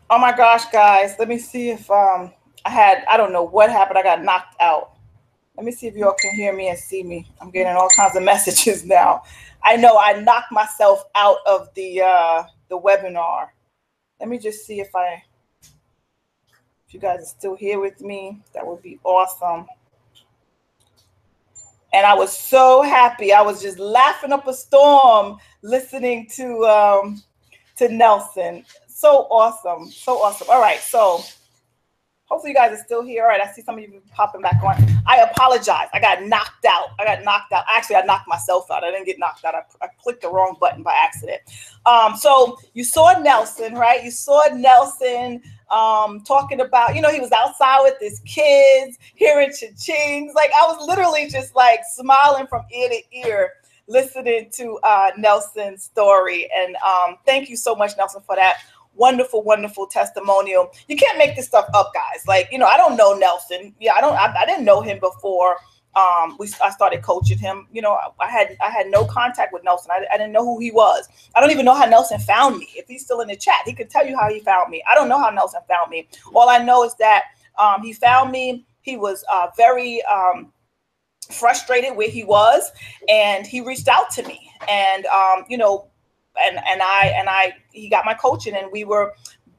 Oh my gosh, guys. Let me see if I don't know what happened. I got knocked out. Let me see if y'all can hear me and see me. I'm getting all kinds of messages now. I know I knocked myself out of the webinar. Let me just see if you guys are still here with me. That would be awesome. And I was so happy. I was just laughing up a storm listening to Nelson. So awesome. So awesome. All right. So hopefully you guys are still here. All right, I see some of you popping back on. I apologize. I got knocked out. Actually, I knocked myself out. I didn't get knocked out. I clicked the wrong button by accident. So you saw Nelson, right? You saw Nelson talking about, he was outside with his kids, hearing cha-chings. Like, I was literally just like smiling from ear to ear listening to Nelson's story. And thank you so much, Nelson, for that wonderful, wonderful testimonial. You can't make this stuff up, guys. Like, I don't know Nelson. Yeah, I didn't know him before I started coaching him. I had no contact with Nelson. I didn't know who he was. I don't even know how Nelson found me. If he's still in the chat, he could tell you how he found me. I don't know how Nelson found me. All I know is that he found me. He was very frustrated where he was, and he reached out to me. And he got my coaching, and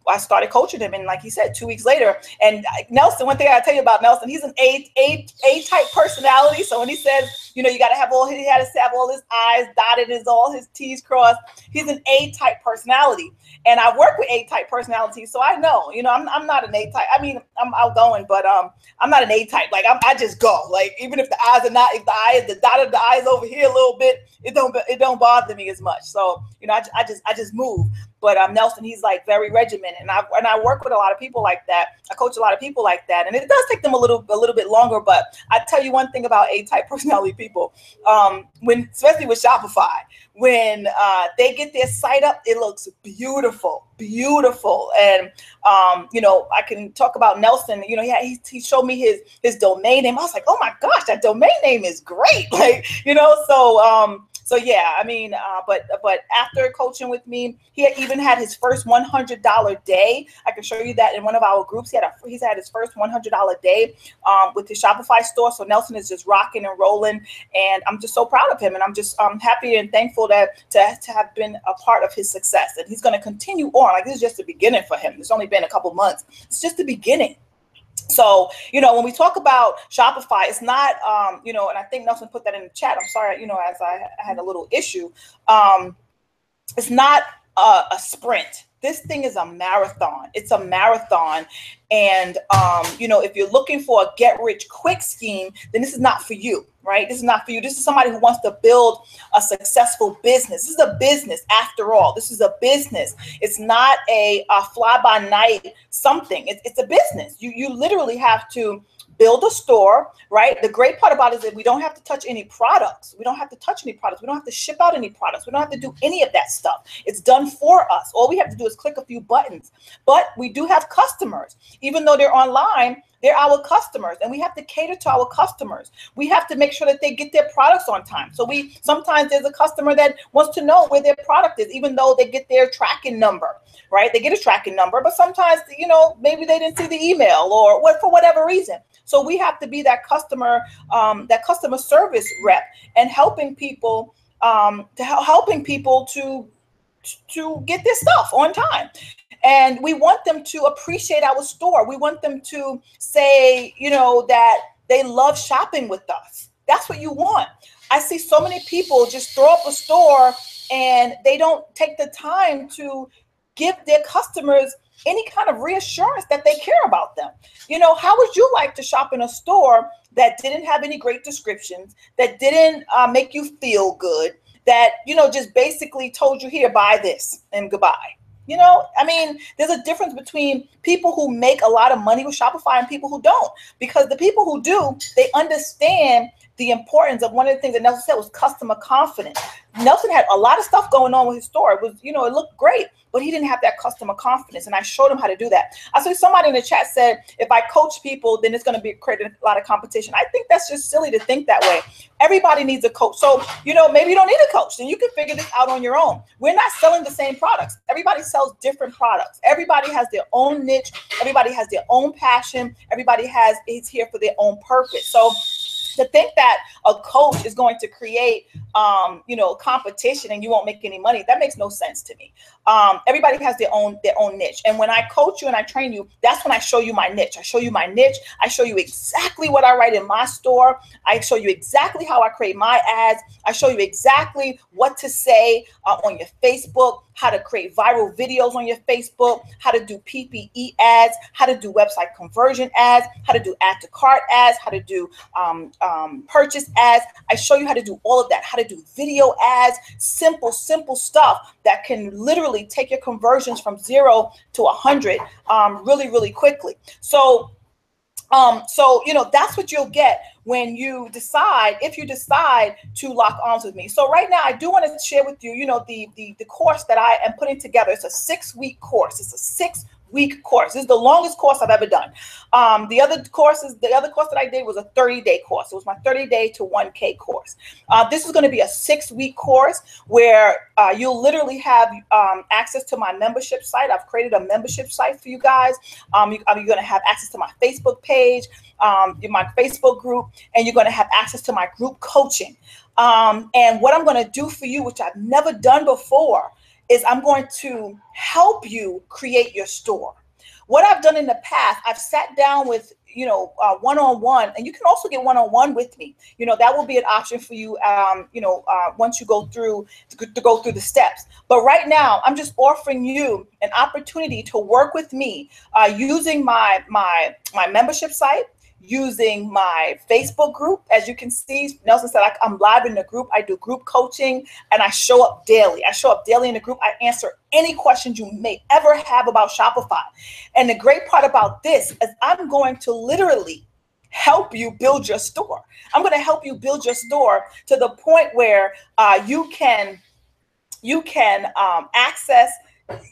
I started coaching him, and like he said, 2 weeks later. And Nelson, one thing I gotta tell you about Nelson, he's an A type personality. So when he says, you gotta have he had to have all his I's dotted and all his T's crossed. He's an A type personality, and I work with A type personalities, so I know. I'm not an A type. I mean, I'm outgoing, but I'm not an A type. Like, I just go. Like, even if the I's are not, if the dot of the I is over here a little bit, it don't bother me as much. So I just move. But Nelson, he's like very regimented, and I work with a lot of people like that. I coach a lot of people like that, and it does take them a little bit longer. But I tell you one thing about A-type personality people, especially with Shopify, when they get their site up, it looks beautiful. And I can talk about Nelson. He showed me his domain name. I was like, oh my gosh, that domain name is great. Like, so yeah, I mean, but after coaching with me, he even had his first $100 day. I can show you that in one of our groups. He's had his first $100 day with his Shopify store. So Nelson is just rocking and rolling, and I'm just so proud of him. And I'm just happy and thankful to have been a part of his success. And he's going to continue on. Like, this is just the beginning for him. It's only been a couple months. It's just the beginning. So, when we talk about Shopify, it's not, and I think Nelson put that in the chat. I'm sorry, as I had a little issue. It's not a sprint. This thing is a marathon. It's a marathon. And, if you're looking for a get rich quick scheme, then this is not for you, right? This is not for you. This is somebody who wants to build a successful business. This is a business after all. This is a business. It's not a fly by night something. It's a business. You literally have to build a store, right? The great part about it is that we don't have to touch any products. We don't have to touch any products. We don't have to ship out any products. We don't have to do any of that stuff. It's done for us. All we have to do is click a few buttons. But we do have customers. Even though they're online, they're our customers, and we have to cater to our customers. We have to make sure that they get their products on time. So sometimes there's a customer that wants to know where their product is, even though they get their tracking number, right? They get a tracking number, but sometimes, maybe they didn't see the email or for whatever reason. So we have to be that customer service rep, and helping people to get their stuff on time. And we want them to appreciate our store. We want them to say, that they love shopping with us. That's what you want. I see so many people just throw up a store, and they don't take the time to give their customers any kind of reassurance that they care about them. How would you like to shop in a store that didn't have any great descriptions, that didn't make you feel good, that, just basically told you, here, buy this and goodbye? There's a difference between people who make a lot of money with Shopify and people who don't, because the people who do, they understand the importance of one of the things that Nelson said was customer confidence. Nelson had a lot of stuff going on with his store. It was, you know, it looked great, but he didn't have that customer confidence. And I showed him how to do that. I saw somebody in the chat said, if I coach people, then it's going to be creating a lot of competition. I think that's just silly to think that way. Everybody needs a coach. So, you know, maybe you don't need a coach, then you can figure this out on your own. We're not selling the same products. Everybody sells different products. Everybody has their own niche. Everybody has their own passion. Everybody is here for their own purpose. So to think that a coach is going to create, you know, competition and you won't make any money, that makes no sense to me. Everybody has their own niche. And when I coach you and I train you, that's when I show you my niche. I show you my niche. I show you exactly what I write in my store. I show you exactly how I create my ads. I show you exactly what to say on your Facebook, how to create viral videos on your Facebook, how to do PPE ads, how to do website conversion ads, how to do add to cart ads, how to do purchase ads. I show you how to do all of that, how to do video ads, simple stuff that can literally take your conversions from 0 to 100 really, really quickly. So, you know, that's what you'll get when you decide, if you decide to lock arms with me. So right now, I do want to share with you, you know, the course that I am putting together. It's a 6-week course. It's a 6-week course. This is the longest course I've ever done. The other course that I did was a 30-day course. It was my 30-day to 1K course. This is going to be a 6-week course where you'll literally have access to my membership site. I've created a membership site for you guys. You're going to have access to my Facebook page, my Facebook group, and you're going to have access to my group coaching. And what I'm going to do for you, which I've never done before, is I'm going to help you create your store. What I've done in the past, I've sat down with, you know, one-on-one, and you can also get one-on-one with me. You know, that will be an option for you, you know, once you go through the steps. But right now, I'm just offering you an opportunity to work with me using my membership site, using my Facebook group. As you can see, Nelson said I'm live in the group. I do group coaching and I show up daily. I show up daily in the group. I answer any questions you may ever have about Shopify. And the great part about this is I'm going to literally help you build your store. I'm going to help you build your store to the point where you can access.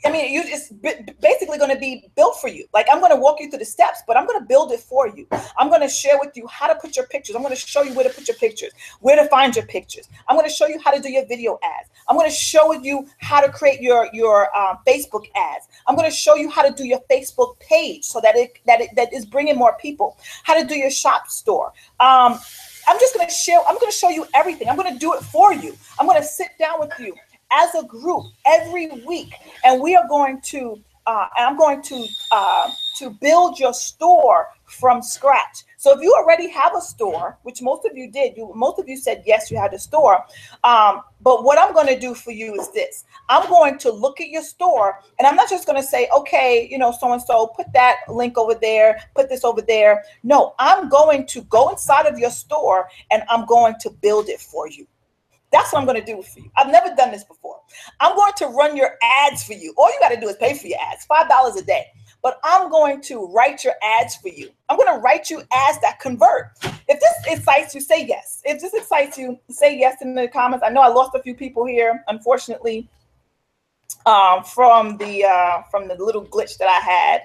I mean, it's basically going to be built for you. Like, I'm going to walk you through the steps, but I'm going to build it for you. I'm going to share with you how to put your pictures. I'm going to show you where to put your pictures, where to find your pictures. I'm going to show you how to do your video ads. I'm going to show you how to create your Facebook ads. I'm going to show you how to do your Facebook page so that that is bringing more people. How to do your shop store. I'm going to show you everything. I'm going to do it for you. I'm going to sit down with you as a group every week, and we are going to I'm going to build your store from scratch. So if you already have a store, which most of you did, most of you said yes, you had a store. But what I'm going to do for you is this: I'm going to look at your store, and I'm not just going to say, okay, you know, so and so, put that link over there, put this over there. No, I'm going to go inside of your store, and I'm going to build it for you. That's what I'm going to do for you. I've never done this before. I'm going to run your ads for you. All you got to do is pay for your ads, $5 a day. But I'm going to write your ads for you. I'm going to write you ads that convert. If this excites you, say yes. If this excites you, say yes in the comments. I know I lost a few people here, unfortunately, from the little glitch that I had.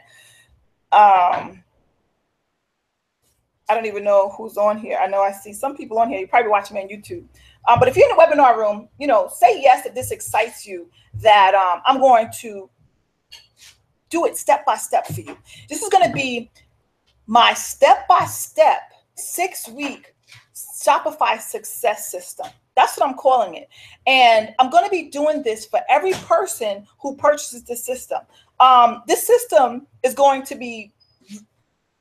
I don't even know who's on here. I know I see some people on here. You're probably watching me on YouTube. But if you're in the webinar room, you know, say yes if this excites you, that I'm going to do it step by step for you. This is going to be my step-by-step 6-week Shopify success system. That's what I'm calling it. And I'm going to be doing this for every person who purchases the system. This system is going to be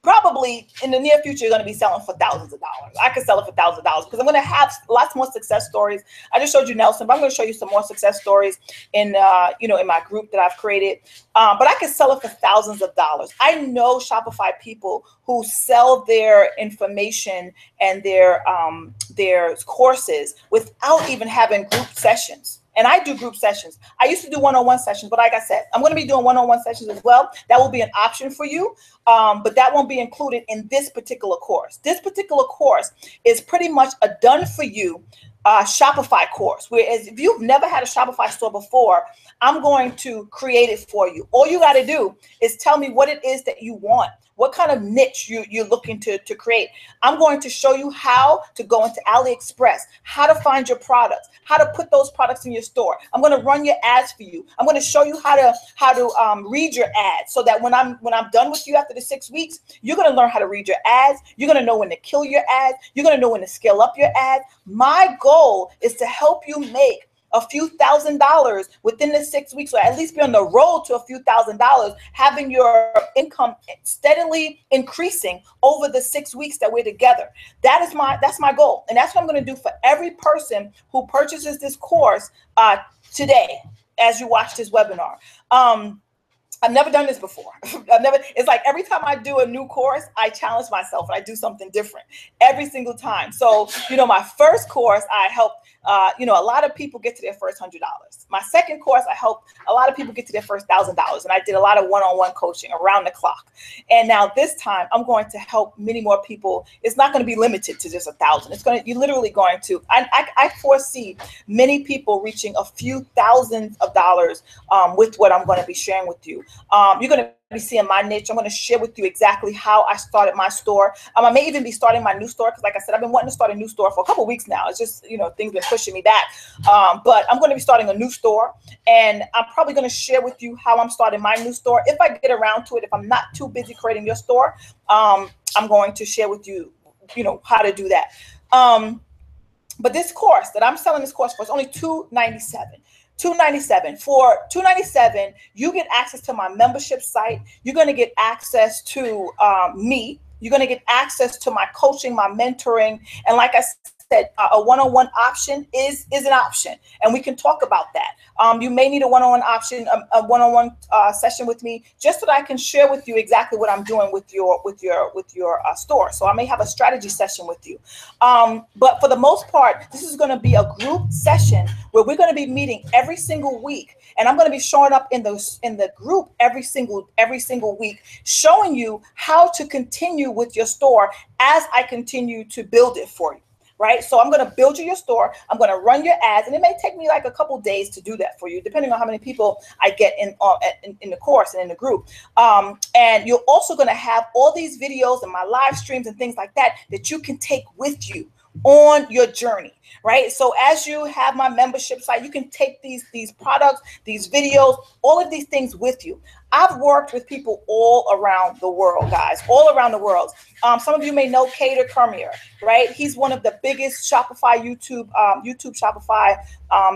probably in the near future, you're going to be selling for thousands of dollars. I could sell it for thousands of dollars because I'm going to have lots more success stories. I just showed you Nelson, but I'm going to show you some more success stories in my group that I've created. But I could sell it for thousands of dollars. I know Shopify people who sell their information and their courses without even having group sessions. And I do group sessions. I used to do one-on-one sessions, but like I said, I'm going to be doing one-on-one sessions as well. That will be an option for you, but that won't be included in this particular course. This particular course is pretty much a done-for-you Shopify course. Whereas if you've never had a Shopify store before, I'm going to create it for you. All you got to do is tell me what it is that you want, what kind of niche you're looking to create. I'm going to show you how to go into AliExpress, how to find your products, how to put those products in your store. I'm going to run your ads for you. I'm going to show you how to read your ads, so that when I'm done with you after the 6 weeks, you're going to learn how to read your ads. You're going to know when to kill your ads. You're going to know when to scale up your ads. My goal is to help you make a few $1,000s within the 6 weeks, or at least be on the road to a few $1,000s, having your income steadily increasing over the 6 weeks that we're together. That's my goal. And that's what I'm going to do for every person who purchases this course today as you watch this webinar. I've never done this before. It's like every time I do a new course, I challenge myself and I do something different every single time. So, my first course, I helped, a lot of people get to their first $100. My second course, I helped a lot of people get to their first $1,000. And I did a lot of one-on-one coaching around the clock. And now this time I'm going to help many more people. It's not going to be limited to just 1,000. You're literally going to, I foresee many people reaching a few thousands of dollars with what I'm going to be sharing with you. You're going to be seeing my niche. I'm going to share with you exactly how I started my store. I may even be starting my new store because, like I said, I've been wanting to start a new store for a couple of weeks now. It's just, things been pushing me back. But I'm going to be starting a new store, and I'm probably going to share with you how I'm starting my new store. If I get around to it, if I'm not too busy creating your store, I'm going to share with you, how to do that. But this course that I'm selling this course for is only $297. $297. For $297, you get access to my membership site. You're going to get access to me. You're going to get access to my coaching, my mentoring. And like I said, a one-on-one option is an option, and we can talk about that. You may need a one-on-one option, a one-on-one session with me, just so that I can share with you exactly what I'm doing with your store. So I may have a strategy session with you. But for the most part, this is going to be a group session where we're going to be meeting every single week, and I'm going to be showing up in the group every single week, showing you how to continue with your store as I continue to build it for you. Right? So I'm going to build you your store. I'm going to run your ads, and it may take me like a couple days to do that for you, depending on how many people I get in the course and in the group. And you're also going to have all these videos and my live streams and things like that you can take with you on your journey, right? So as you have my membership site, you can take these products, these videos, all of these things with you. I've worked with people all around the world, guys, all around the world. Some of you may know Kader Cormier, right? He's one of the biggest YouTube Shopify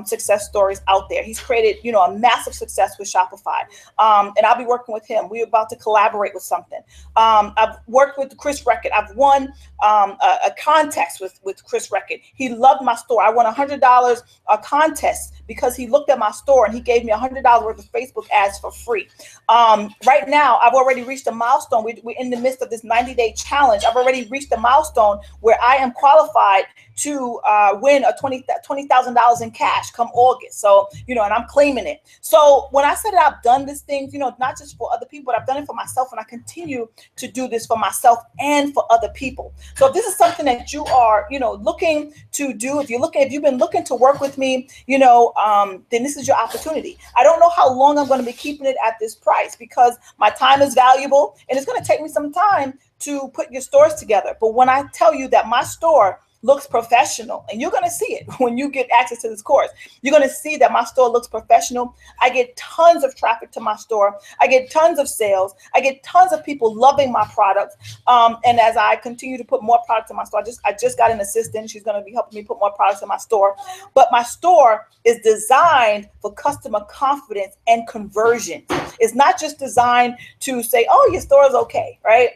success stories out there. He's created, a massive success with Shopify. And I'll be working with him. We're about to collaborate with something. I've worked with Chris Record. I've won a contest with Chris Record. He loved my store. I won $100 a contest because he looked at my store and he gave me $100 worth of Facebook ads for free. Right now, I've already reached a milestone. We're in the midst of this 90-day challenge. I've already reached a milestone where I am qualified to win a $20,000 in cash come August. So, and I'm claiming it. So when I said that I've done this thing, not just for other people, but I've done it for myself, and I continue to do this for myself and for other people. So if this is something that you are, looking to do, if you've been looking to work with me, then this is your opportunity. I don't know how long I'm going to be keeping it at this price because my time is valuable, and it's going to take me some time to put your stores together. But when I tell you that my store looks professional, and you're going to see it when you get access to this course, you're going to see that my store looks professional. I get tons of traffic to my store. I get tons of sales. I get tons of people loving my products. And as I continue to put more products in my store, I just got an assistant. She's going to be helping me put more products in my store. But my store is designed for customer confidence and conversion. It's not just designed to say, oh, your store is okay, right?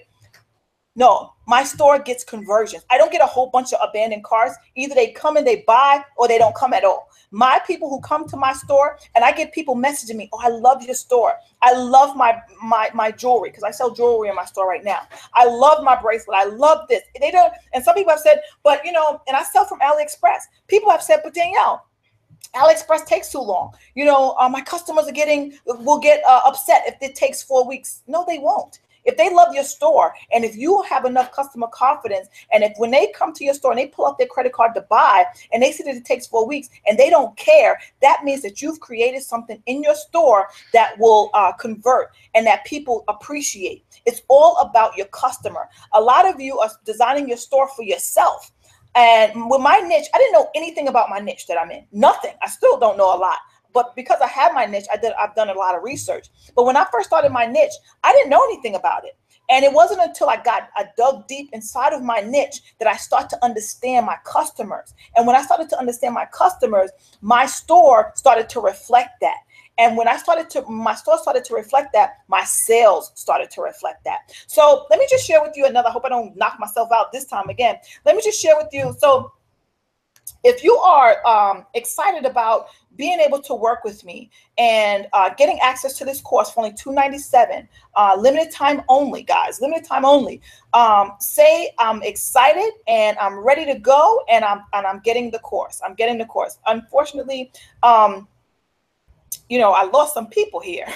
No, my store gets conversions. I don't get a whole bunch of abandoned carts. Either they come and they buy, or they don't come at all. My people who come to my store, and I get people messaging me, oh, I love your store. I love my jewelry, because I sell jewelry in my store right now. I love my bracelet. I love this. They don't. And some people have said, but and I sell from AliExpress. People have said, but Danielle, AliExpress takes too long. My customers will get upset if it takes 4 weeks. No, they won't. If they love your store, and if you have enough customer confidence, and if when they come to your store and they pull out their credit card to buy and they see that it takes 4 weeks and they don't care, that means that you've created something in your store that will convert and that people appreciate. It's all about your customer. A lot of you are designing your store for yourself. And with my niche, I didn't know anything about my niche that I'm in. Nothing. I still don't know a lot. But because I have my niche, I've done a lot of research. But when I first started my niche, I didn't know anything about it. And it wasn't until I dug deep inside of my niche that I start to understand my customers. And when I started to understand my customers, my store started to reflect that. And when my store started to reflect that, my sales started to reflect that. So let me just share with you I hope I don't knock myself out this time again. Let me just share with you. So if you are excited about being able to work with me and getting access to this course for only $297, limited time only, guys, limited time only. Say I'm excited and I'm ready to go, and I'm getting the course. I'm getting the course. Unfortunately, I lost some people here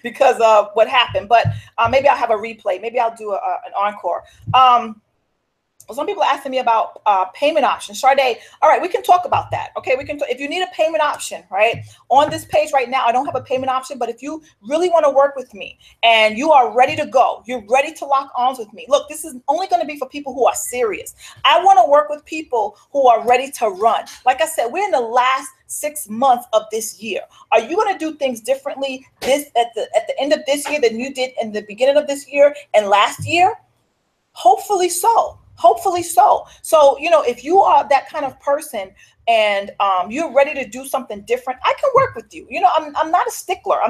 because of what happened, but maybe I'll have a replay. Maybe I'll do an encore. Some people are asking me about payment options. Sade, all right, we can talk about that. Okay, if you need a payment option, right? On this page right now, I don't have a payment option, but if you really want to work with me and you are ready to go, you're ready to lock arms with me. Look, this is only going to be for people who are serious. I want to work with people who are ready to run. Like I said, we're in the last 6 months of this year. Are you going to do things differently at the end of this year than you did in the beginning of this year and last year? Hopefully so. Hopefully so. So, if you are that kind of person and you're ready to do something different, I can work with you. I'm not a stickler.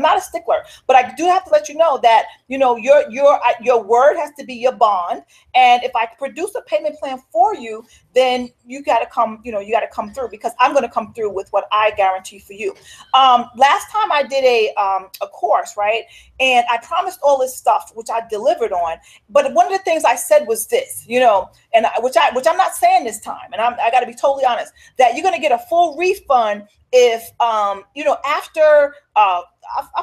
But I do have to let you know that, your word has to be your bond. And if I produce a payment plan for you, then you got to come through, because I'm going to come through with what I guarantee for you. Last time I did a course, right? And I promised all this stuff, which I delivered on. But one of the things I said was this, and which I'm not saying this time. And I got to be totally honest, that you're going to get a full refund if, after, I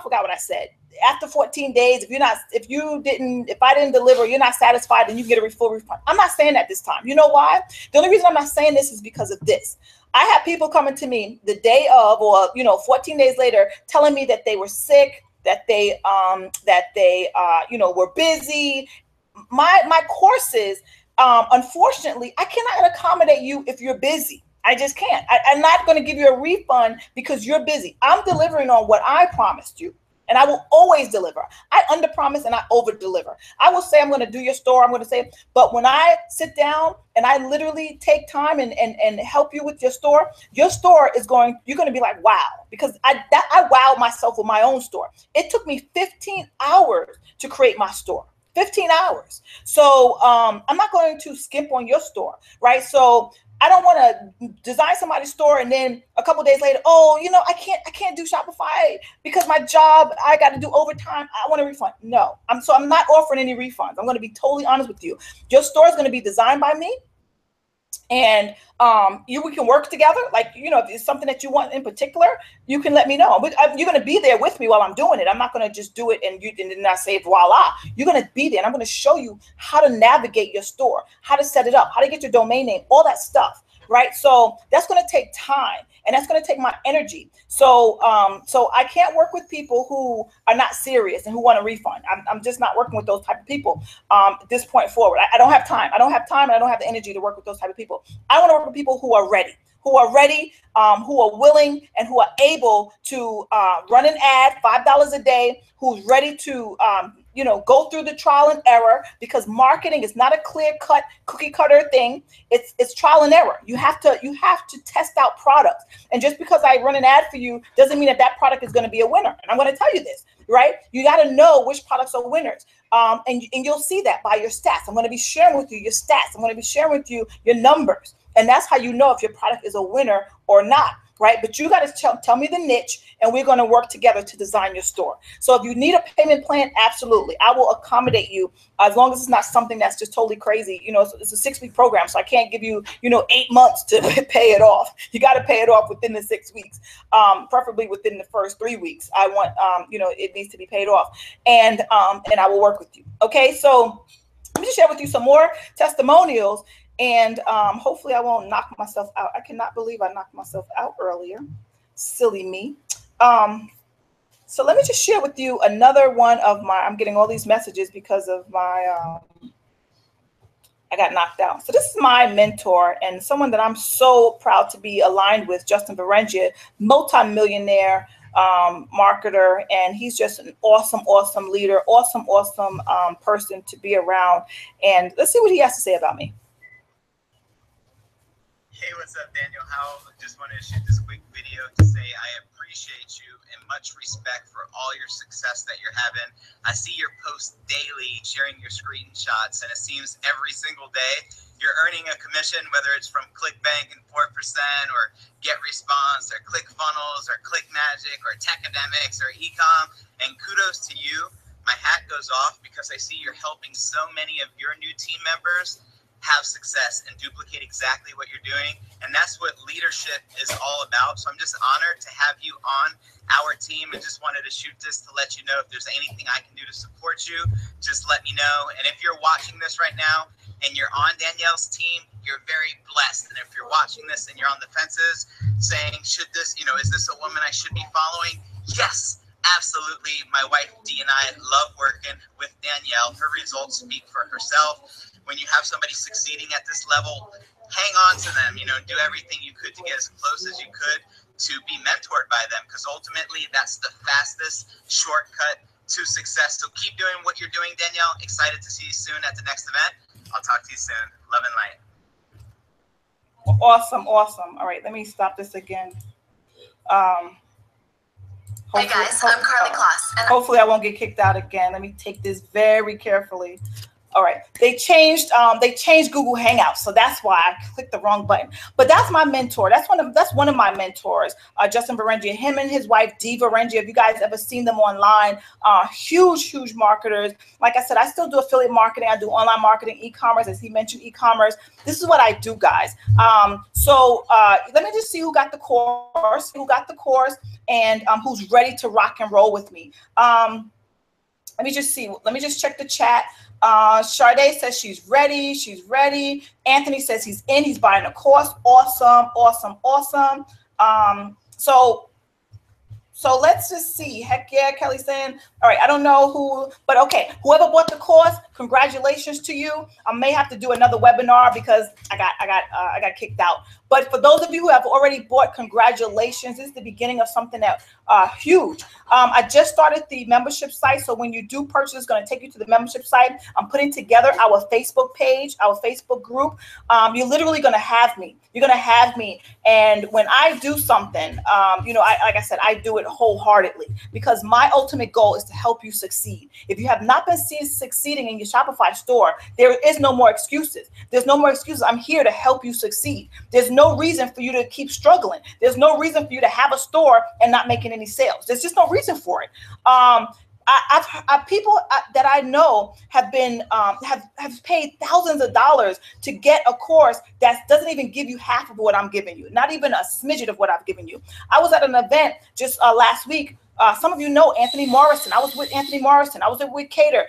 forgot what I said. After 14 days, if I didn't deliver, you're not satisfied, then you get a full refund. I'm not saying that this time. You know why? The only reason I'm not saying this is because of this. I have people coming to me the day of, or 14 days later, telling me that they were sick, that they were busy. My courses, unfortunately, I cannot accommodate you if you're busy. I just can't. I'm not going to give you a refund because you're busy. I'm delivering on what I promised you. And I will always deliver. I underpromise and I over-deliver. I will say I'm going to do your store. I'm going to say, but when I sit down and I literally take time and help you with your store you're going to be like, wow, because I wowed myself with my own store. It took me 15 hours to create my store. 15 hours. So I'm not going to skimp on your store, right? So I don't want to design somebody's store and then a couple of days later, I can't do Shopify because my job, I got to do overtime. I want a refund. No, I'm not offering any refunds. I'm going to be totally honest with you. Your store is going to be designed by me. And we can work together. Like, if it's something that you want in particular, you can let me know. You're going to be there with me while I'm doing it. I'm not going to just do it and then I say voila. You're going to be there, and I'm going to show you how to navigate your store, how to set it up, how to get your domain name, all that stuff. Right. So that's going to take time, and that's going to take my energy. So I can't work with people who are not serious and who want a refund. I'm just not working with those type of people at this point forward. I don't have time. And I don't have the energy to work with those type of people. I want to work with people who are ready, who are willing, and who are able to run an ad, $5 a day, who's ready to go through the trial and error, because marketing is not a clear-cut, cookie-cutter thing. It's trial and error. You have to test out products. And just because I run an ad for you doesn't mean that product is going to be a winner. And I'm going to tell you this, right? You got to know which products are winners. And you'll see that by your stats. I'm going to be sharing with you your stats. I'm going to be sharing with you your numbers. And that's how you know if your product is a winner or not. right? But you got to tell me the niche, and we're going to work together to design your store. So if you need a payment plan, absolutely, I will accommodate you, as long as it's not something that's just totally crazy. You know, it's a 6-week program, so I can't give you, 8 months to pay it off. You got to pay it off within the 6 weeks, preferably within the first 3 weeks. I want, it needs to be paid off, and I will work with you. Okay, so let me just share with you some more testimonials, and hopefully I won't knock myself out. I cannot believe I knocked myself out earlier. Silly me. So let me just share with you another one of my, I'm getting all these messages because of my, I got knocked out. So this is my mentor and someone that I'm so proud to be aligned with, Justin Berengia, multi-millionaire marketer, and he's just an awesome leader, awesome person to be around. And let's see what he has to say about me. Hey, what's up, Daniel? Just wanted to shoot this quick video to say I appreciate you and much respect for all your success that you're having. I see your posts daily, sharing your screenshots, and it seems every single day you're earning a commission, whether it's from ClickBank and 4% or GetResponse or ClickFunnels or ClickMagic or Techademics or Ecom. And kudos to you. My hat goes off because I see you're helping so many of your new team members have success and duplicate exactly what you're doing. And that's what leadership is all about. So I'm just honored to have you on our team, and just wanted to shoot this to let you know if there's anything I can do to support you, just let me know. And if you're watching this right now and you're on Danielle's team, you're very blessed. And if you're watching this and you're on the fences saying, is this a woman I should be following? Yes, absolutely. My wife Dee and I love working with Danielle. Her results speak for herself. When you have somebody succeeding at this level, hang on to them, do everything you could to get as close as you could to be mentored by them, because ultimately that's the fastest shortcut to success. So keep doing what you're doing, Danielle. Excited to see you soon at the next event. I'll talk to you soon. Love and light. Awesome. All right, let me stop this again. Hey guys, I'm Carly Kloss. Hopefully I won't get kicked out again. Let me take this very carefully. All right, they changed Google Hangouts, so that's why I clicked the wrong button. But that's my mentor. That's one of my mentors, Justin Berengia. Him and his wife Dee Berengia. If you guys ever seen them online, huge marketers. Like I said, I still do affiliate marketing. I do online marketing, e-commerce, as he mentioned, e-commerce. This is what I do, guys. So let me just see who got the course, and who's ready to rock and roll with me. Let me just see. Let me just check the chat. Sade says she's ready. Anthony says he's in. He's buying a course. Awesome. So let's just see. Heck yeah, Kelly's saying. All right, I don't know who, but okay. Whoever bought the course, congratulations to you. I may have to do another webinar because I got kicked out. But for those of you who have already bought, congratulations. This is the beginning of something that huge. I just started the membership site. So when you do purchase, it's going to take you to the membership site. I'm putting together our Facebook page, our Facebook group. You're literally going to have me. You're going to have me. And when I do something, like I said, I do it wholeheartedly because my ultimate goal is to help you succeed. If you have not been succeeding in your Shopify store, there is no more excuses. There's no more excuses. I'm here to help you succeed. There's no reason for you to keep struggling. There's no reason for you to have a store and not making any sales. There's just no reason for it. People that I know have been have paid thousands of dollars to get a course that doesn't even give you half of what I'm giving you, not even a smidget of what I've given you. I was at an event just last week. Some of you know Anthony Morrison. I was with Anthony Morrison. I was with Cater.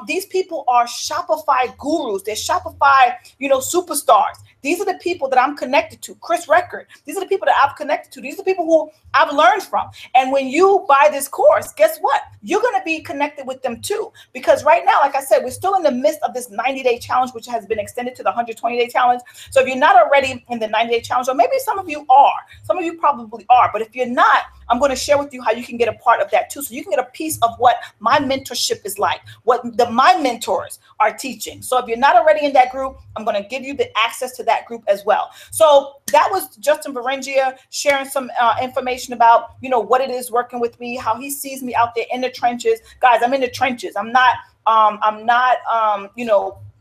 These people are Shopify gurus. They're Shopify, superstars. These are the people that I'm connected to. Chris Record. These are the people that I've connected to. These are the people who I've learned from. And when you buy this course, guess what? You're going to be connected with them too. Because right now, like I said, we're still in the midst of this 90-day challenge, which has been extended to the 120-day challenge. So if you're not already in the 90-day challenge, or maybe some of you are, some of you probably are, but if you're not, I'm going to share with you how you can get a part of that too. So you can get a piece of what my mentorship is like, what my mentors are teaching. So if you're not already in that group, I'm going to give you the access to that group as well. So that was Justin Berengia sharing some information about, what it is working with me, how he sees me out there in the trenches. Guys, I'm in the trenches. I'm not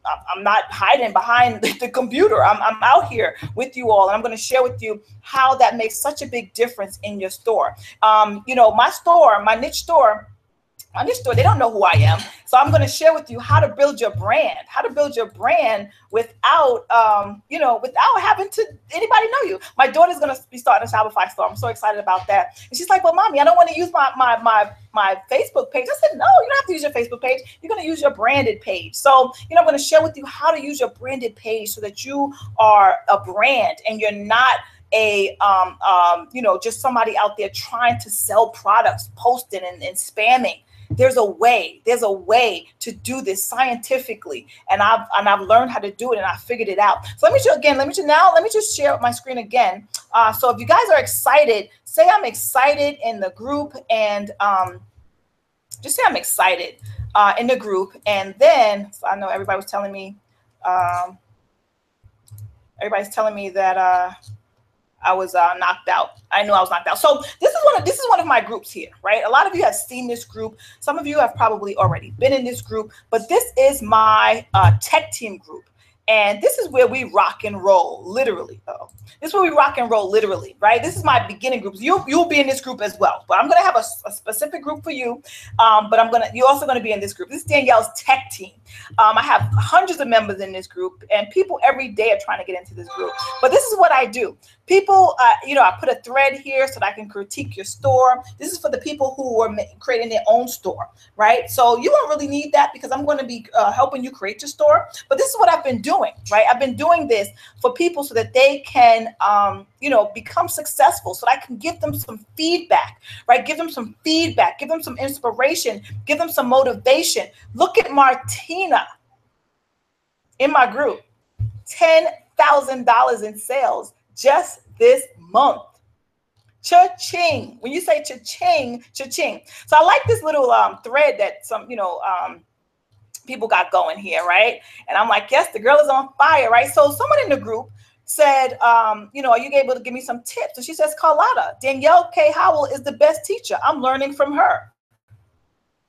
I'm not hiding behind the computer. I'm out here with you all, and I'm going to share with you how that makes such a big difference in your store. You know, my store, my niche store, on this store, they don't know who I am. So I'm going to share with you how to build your brand, without, you know, without having to anybody know you. My daughter's going to be starting a Shopify store. I'm so excited about that. And she's like, well, mommy, I don't want to use my Facebook page. I said, no, you don't have to use your Facebook page. You're going to use your branded page. So, you know, I'm going to share with you how to use your branded page so that you are a brand and you're not you know, just somebody out there trying to sell products, posting and spamming. There's a way to do this scientifically, and I've learned how to do it, and I figured it out. So let me just share my screen again. So if you guys are excited, say I'm excited in the group, and just say I'm excited in the group, and then so I know everybody was telling me, that I was knocked out. I knew I was knocked out. So this is one of my groups here, right? A lot of you have seen this group. Some of you have probably already been in this group, but this is my tech team group. And this is where we rock and roll, literally. This is where we rock and roll, literally, right? This is my beginning groups. You'll be in this group as well, but I'm gonna have a specific group for you. But you're also gonna be in this group. This is Danielle's tech team. I have hundreds of members in this group, and people every day are trying to get into this group. But this is what I do. People, you know, I put a thread here so that I can critique your store. This is for the people who are creating their own store, right? So you won't really need that because I'm going to be helping you create your store. But this is what I've been doing, right? I've been doing this for people so that they can, you know, become successful, so that I can give them some feedback, right? Give them some feedback, give them some inspiration, give them some motivation. Look at Martina in my group, $10,000 in sales just this month. Cha-ching. When you say cha-ching, cha-ching. So I like this little thread that some, you know, people got going here, right? And I'm like, yes, the girl is on fire, right? So someone in the group said, you know, are you able to give me some tips? And she says, Carlotta, Danielle K. Howell is the best teacher. I'm learning from her,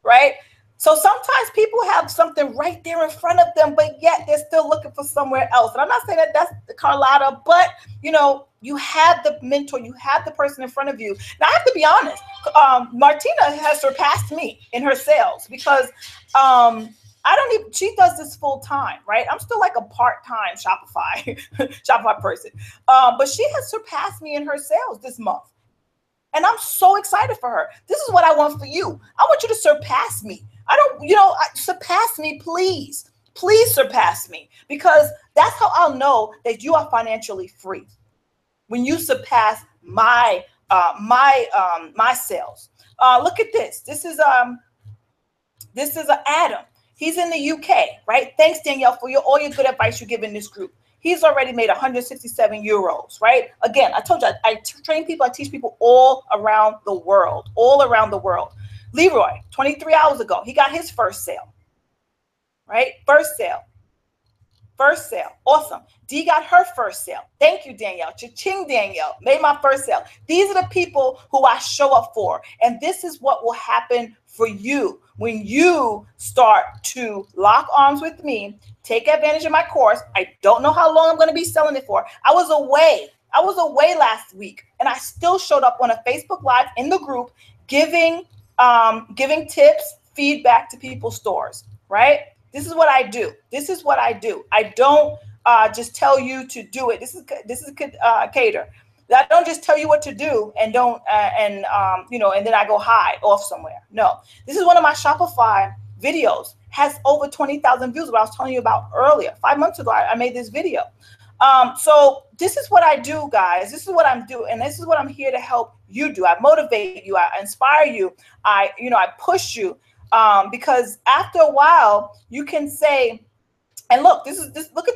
right? So sometimes people have something right there in front of them, but yet they're still looking for somewhere else. And I'm not saying that that's Carlotta, but, you know, you have the mentor, you have the person in front of you. Now, I have to be honest, Martina has surpassed me in her sales because she does this full time, right? I'm still like a part-time Shopify person. But she has surpassed me in her sales this month. And I'm so excited for her. This is what I want for you. I want you to surpass me. Surpass me, please. Please surpass me, because that's how I'll know that you are financially free. When you surpass my sales. Look at this. This is Adam. He's in the UK, right? Thanks, Danielle, for all your good advice you give in this group. He's already made 167 euros, right? Again, I told you, I train people, I teach people all around the world, Leroy, 23 hours ago, he got his first sale, right? First sale. Awesome. Dee got her first sale. Thank you, Danielle. Cha-ching, Danielle. Made my first sale. These are the people who I show up for. And this is what will happen for you when you start to lock arms with me, take advantage of my course. I don't know how long I'm going to be selling it for. I was away last week, and I still showed up on a Facebook Live in the group giving tips, feedback to people's stores, right? This is what I do. I don't just tell you to do it. This is cater. I don't just tell you what to do and and then I go hide off somewhere. No, this is one of my Shopify videos. Has over 20,000 views. What I was telling you about earlier. 5 months ago, I made this video. So this is what I do, guys. This is what I'm doing, and this is what I'm here to help you do. I motivate you. I inspire you. I push you. Because after a while you can say, and look at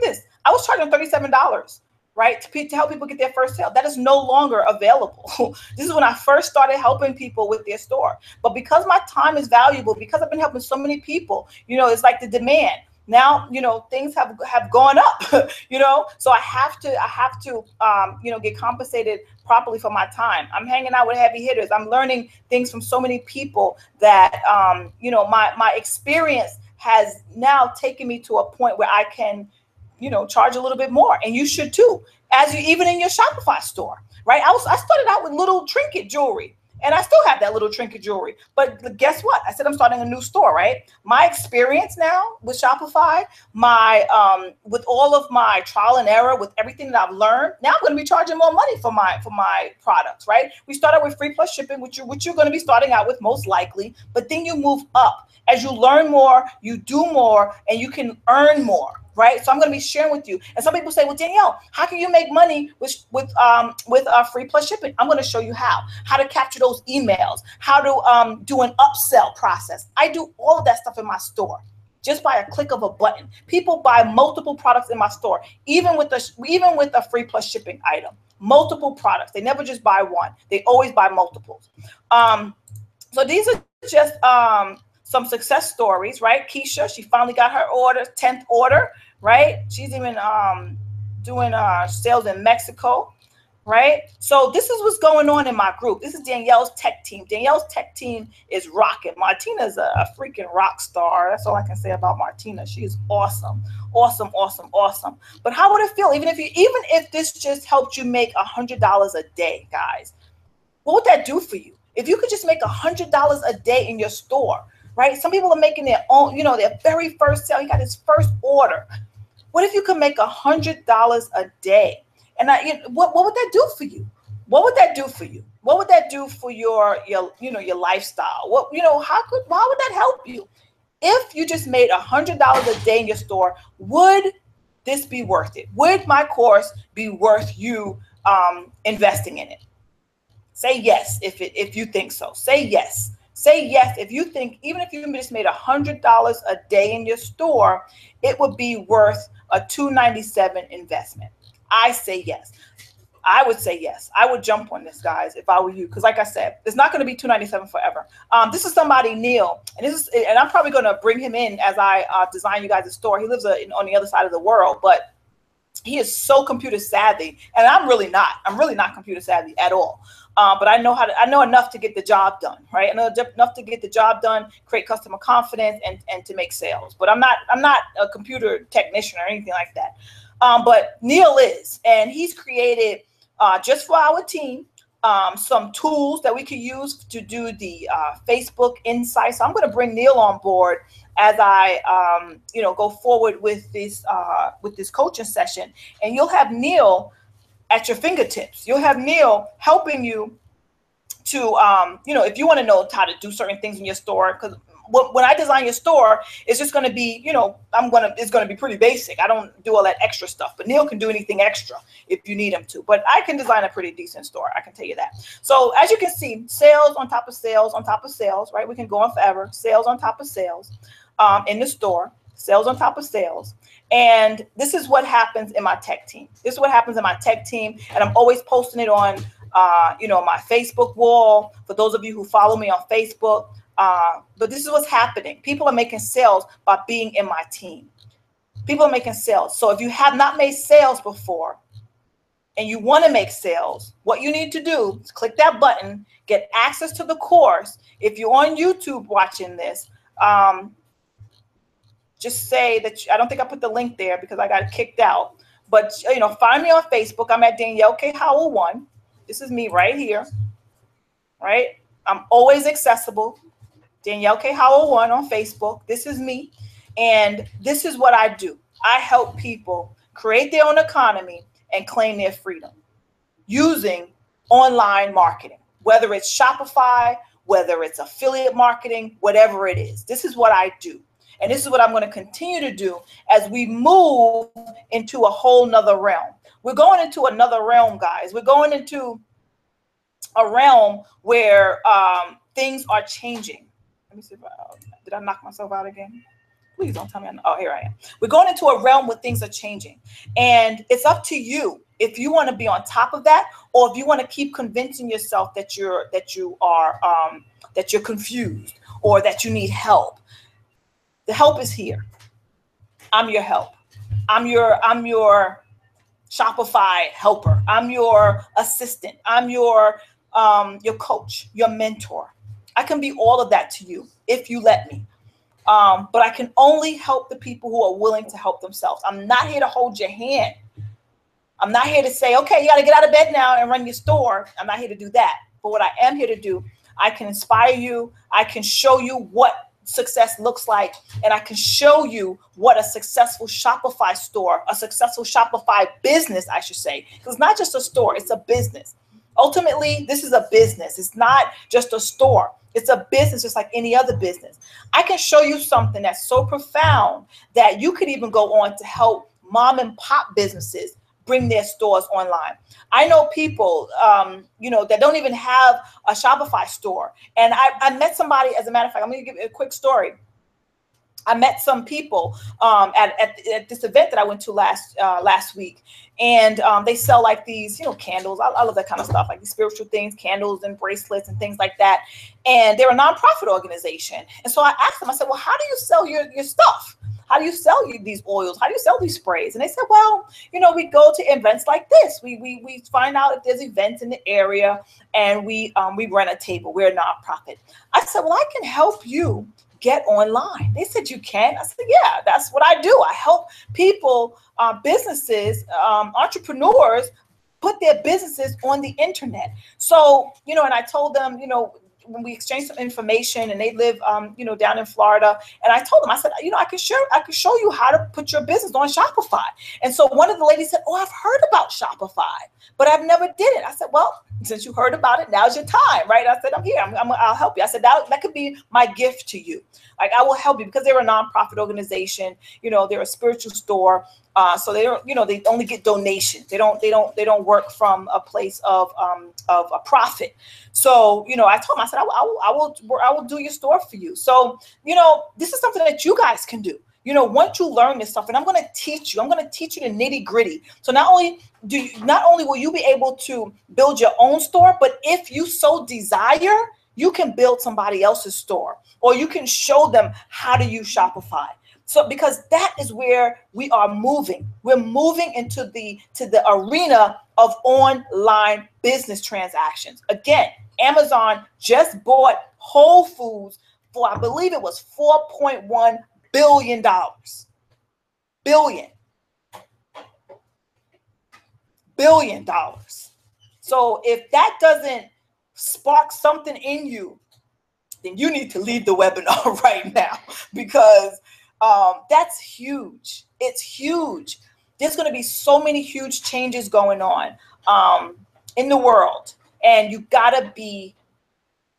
this. I was charging $37, right? To help people get their first sale. That is no longer available. This is when I first started helping people with their store. But because my time is valuable, because I've been helping so many people, it's like the demand. Now, things have gone up, so I have to get compensated properly for my time. I'm hanging out with heavy hitters. I'm learning things from so many people that, my experience has now taken me to a point where I can, charge a little bit more, and you should too. Even in your Shopify store, right? I started out with little trinket jewelry, and I still have that little trinket jewelry. But guess what? I said I'm starting a new store, right? My experience now with Shopify, with all of my trial and error, with everything that I've learned, now I'm going to be charging more money for my products, right? We started with free plus shipping, which you're going to be starting out with most likely, but then you move up. As you learn more, you do more, and you can earn more, right? So I'm going to be sharing with you. And some people say, well, Danielle, how can you make money with free plus shipping? I'm going to show you how to capture those emails, how to do an upsell process. I do all of that stuff in my store just by a click of a button. People buy multiple products in my store, even with a free plus shipping item, multiple products. They never just buy one. They always buy multiples. So these are just some success stories, right? Keisha, she finally got her 10th order, right? She's even doing sales in Mexico, right? So this is what's going on in my group. This is Danielle's tech team. Danielle's tech team is rocking. Martina's a freaking rock star. That's all I can say about Martina. She is awesome, awesome, awesome, awesome. But how would it feel even if this just helped you make $100 a day, guys? What would that do for you? If you could just make $100 a day in your store, right? Some people are making their own, their very first sale. He got his first order. What if you could make $100 a day? And what would that do for you? What would that do for you? What would that do for your lifestyle? Why would that help you? If you just made $100 a day in your store, would this be worth it? Would my course be worth you investing in it? Say yes if you think so. Say yes. Say yes if you think, even if you just made $100 a day in your store, it would be worth a $297 investment. I say yes. I would say yes. I would jump on this, guys, if I were you, because like I said, it's not going to be $297 forever. This is somebody, Neil, and I'm probably going to bring him in as I design you guys a store. He lives on the other side of the world, but he is so computer savvy, and I'm really not. I'm really not computer savvy at all. But I know enough to get the job done, right? I know enough to get the job done, create customer confidence, and to make sales. But I'm not a computer technician or anything like that. But Neil is, and he's created just for our team some tools that we can use to do the Facebook Insights. So I'm going to bring Neil on board as I go forward with this coaching session, and you'll have Neil at your fingertips. You'll have Neil helping you to, if you want to know how to do certain things in your store, because when I design your store, it's just going to be, it's going to be pretty basic. I don't do all that extra stuff, but Neil can do anything extra if you need him to. But I can design a pretty decent store. I can tell you that. So as you can see, sales on top of sales on top of sales, right? We can go on forever. Sales on top of sales in the store, sales on top of sales. And this is what happens in my tech team. This is what happens in my tech team. And I'm always posting it on, my Facebook wall. For those of you who follow me on Facebook. But this is what's happening. People are making sales by being in my team. People are making sales. So if you have not made sales before and you want to make sales, what you need to do is click that button, get access to the course. If you're on YouTube watching this, just say that I don't think I put the link there because I got kicked out. But, find me on Facebook. I'm at Danielle K. Howell 1. This is me right here, right? I'm always accessible. Danielle K. Howell 1 on Facebook. This is me. And this is what I do. I help people create their own economy and claim their freedom using online marketing, whether it's Shopify, whether it's affiliate marketing, whatever it is. This is what I do. And this is what I'm going to continue to do as we move into a whole nother realm. We're going into another realm, guys. We're going into a realm where things are changing. Let me see if did I knock myself out again? Please don't tell me. Oh, here I am. We're going into a realm where things are changing. And it's up to you if you want to be on top of that, or if you want to keep convincing yourself that you're confused or that you need help. The help is here. I'm your help. I'm your Shopify helper. I'm your assistant. I'm your coach, your mentor. I can be all of that to you if you let me. But I can only help the people who are willing to help themselves. I'm not here to hold your hand. I'm not here to say, okay, you got to get out of bed now and run your store. I'm not here to do that. But what I am here to do, I can inspire you. I can show you what success looks like. And I can show you what a successful Shopify store, a successful Shopify business, I should say. Because it's not just a store, it's a business. Ultimately, this is a business. It's not just a store. It's a business just like any other business. I can show you something that's so profound that you could even go on to help mom and pop businesses bring their stores online. I know people, that don't even have a Shopify store. And I met somebody, as a matter of fact, I'm going to give you a quick story. I met some people at this event that I went to last week, and they sell like these, candles. I love that kind of stuff, like these spiritual things, candles and bracelets and things like that. And they're a nonprofit organization. And so I asked them, I said, well, how do you sell your stuff? How do you sell these oils? How do you sell these sprays? And they said, well, we go to events like this. We find out if there's events in the area, and we run a table. We're a nonprofit. I said, well, I can help you get online. They said, you can? I said, yeah, that's what I do. I help people, businesses, entrepreneurs put their businesses on the internet. So, and I told them, when we exchanged some information, and they live, down in Florida. And I told them, I said, I can show you how to put your business on Shopify. And so one of the ladies said, oh, I've heard about Shopify, but I've never did it. I said, well, since you heard about it, now's your time, right? I said, I'm here. I'll help you. I said, that could be my gift to you. Like, I will help you, because they're a nonprofit organization. They're a spiritual store. So they don't, they only get donations. They don't work from a place of a profit. So, I told them, I said, I will do your store for you. So, this is something that you guys can do. Once you learn this stuff, and I'm going to teach you the nitty gritty. So not only will you be able to build your own store, but if you so desire, you can build somebody else's store, or you can show them how to use Shopify. So, because that is where we are moving. We're moving into the arena of online business transactions. Again, Amazon just bought Whole Foods for, I believe it was $4.1 billion. Billion dollars. So if that doesn't spark something in you, then you need to leave the webinar right now, because that's huge. It's huge. There's going to be so many huge changes going on in the world, and you got to be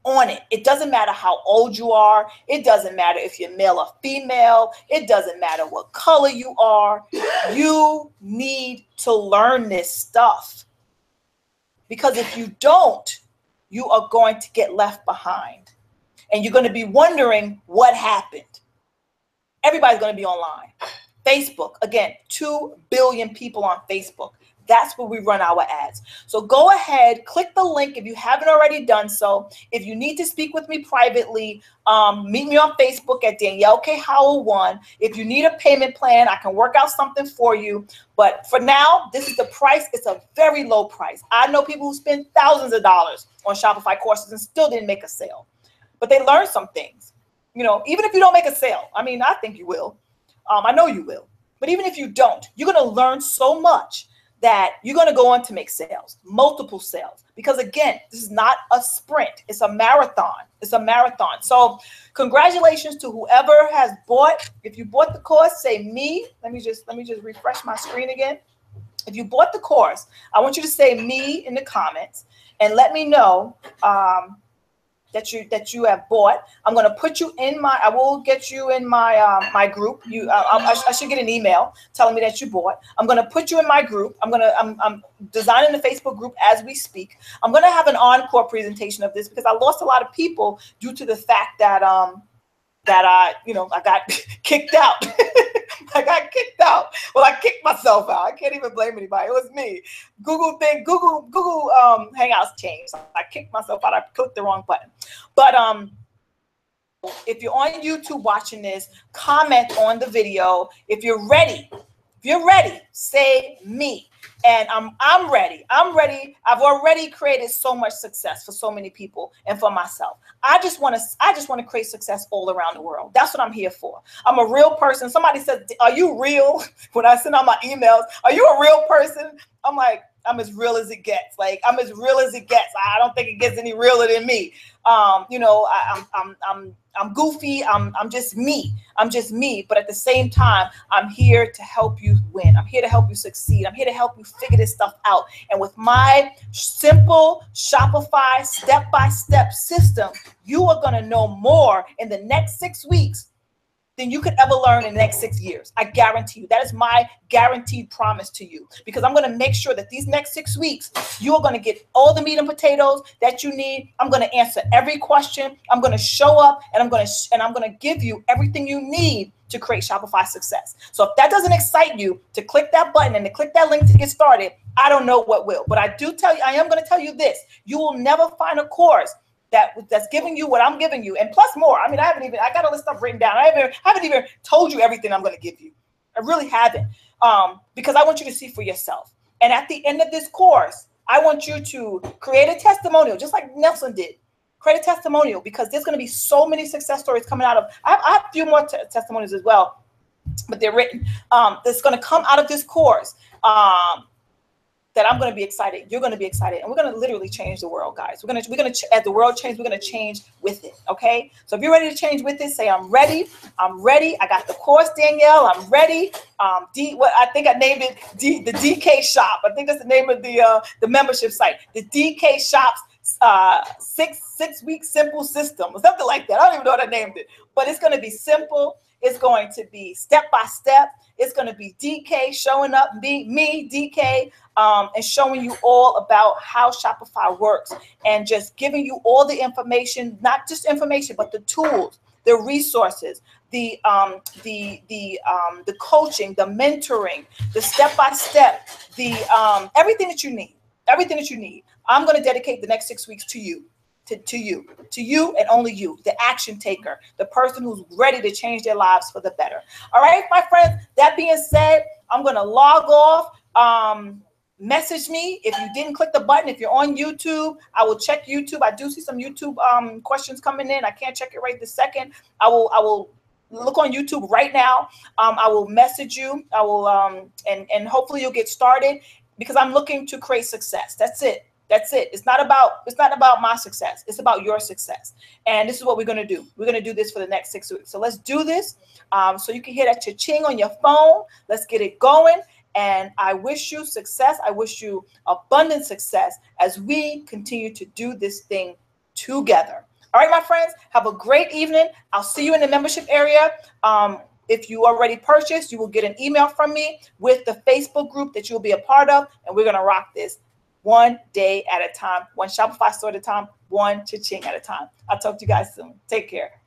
on it. It doesn't matter how old you are. It doesn't matter if you're male or female. It doesn't matter what color you are. You need to learn this stuff, because if you don't, you are going to get left behind, and you're going to be wondering what happened. Everybody's going to be online. Facebook, again, 2 billion people on Facebook. That's where we run our ads. So go ahead, click the link if you haven't already done so. If you need to speak with me privately, meet me on Facebook at Danielle K. Howell 1. If you need a payment plan, I can work out something for you. But for now, this is the price. It's a very low price. I know people who spend thousands of dollars on Shopify courses and still didn't make a sale. But they learned some things. Even if you don't make a sale, I think you will. I know you will. But even if you don't, you're going to learn so much that you're going to go on to make sales, multiple sales. Because again, this is not a sprint. It's a marathon. It's a marathon. So congratulations to whoever has bought. If you bought the course, say me. Let me just refresh my screen again. If you bought the course, I want you to say me in the comments and let me know that you have bought. I'm going to put you in I will get you in my group. I should get an email telling me that you bought. I'm going to put you in my group. I'm designing the Facebook group as we speak. I'm going to have an encore presentation of this, because I lost a lot of people due to the fact that I got kicked out. I got kicked out. Well, I kicked myself out. I can't even blame anybody. It was me. Google Hangouts changed. I kicked myself out. I clicked the wrong button. But if you're on YouTube watching this, comment on the video. If you're ready If you're ready, say me. And I'm ready. I'm ready. I've already created so much success for so many people and for myself. I just want to create success all around the world. That's what I'm here for. I'm a real person. Somebody said, "Are you real?" When I send out my emails, "Are you a real person?" I'm like, I'm as real as it gets. Like, I'm as real as it gets. I don't think it gets any realer than me. I'm goofy. I'm just me. I'm just me. But at the same time, I'm here to help you win. I'm here to help you succeed. I'm here to help you figure this stuff out. And with my simple Shopify step-by-step system, you are going to know more in the next 6 weeks than you could ever learn in the next 6 years. I guarantee you. That is my guaranteed promise to you, because I'm going to make sure that these next 6 weeks, you are going to get all the meat and potatoes that you need. I'm going to answer every question. I'm going to show up, and I'm going to give you everything you need to create Shopify success. So if that doesn't excite you to click that button and to click that link to get started, I don't know what will. But I am going to tell you this. You will never find a course that's giving you what I'm giving you, and plus more. I mean, I got all this stuff written down. I haven't even told you everything I'm going to give you. I really haven't, because I want you to see for yourself. And at the end of this course, I want you to create a testimonial, just like Nelson did. Create a testimonial, because there's going to be so many success stories coming out of. I have a few more testimonials as well, but they're written. That's going to come out of this course. That I'm going to be excited. You're going to be excited, and we're going to literally change the world, guys. We're going to as the world changes, we're going to change with it. Okay. So if you're ready to change with it, say, I'm ready. I'm ready. I got the course, Danielle. I'm ready. What I think I named it the DK Shop. I think that's the name of the membership site. The DK Shop's 6 week simple system or something like that. I don't even know what I named it, but it's going to be simple. It's going to be step by step. It's going to be DK showing up, me, DK, and showing you all about how Shopify works, and just giving you all the information, not just information, but the tools, the resources, the coaching, the mentoring, the step-by-step, everything that you need. I'm going to dedicate the next 6 weeks to you. To you and only you, the action taker, the person who's ready to change their lives for the better. All right, my friends, that being said, I'm going to log off. Message me if you didn't click the button. If you're on YouTube, I will check YouTube. I do see some YouTube questions coming in. I can't check it right this second. I will look on YouTube right now. I will message you. I will and hopefully you'll get started, because I'm looking to create success. That's it. It's not about my success. It's about your success. And this is what we're going to do. We're going to do this for the next 6 weeks. So let's do this. So you can hear that cha-ching on your phone. Let's get it going. And I wish you success. I wish you abundant success as we continue to do this thing together. All right, my friends, have a great evening. I'll see you in the membership area. If you already purchased, you will get an email from me with the Facebook group that you'll be a part of. And we're going to rock this. One day at a time, one Shopify store at a time, one cha-ching at a time. I'll talk to you guys soon. Take care.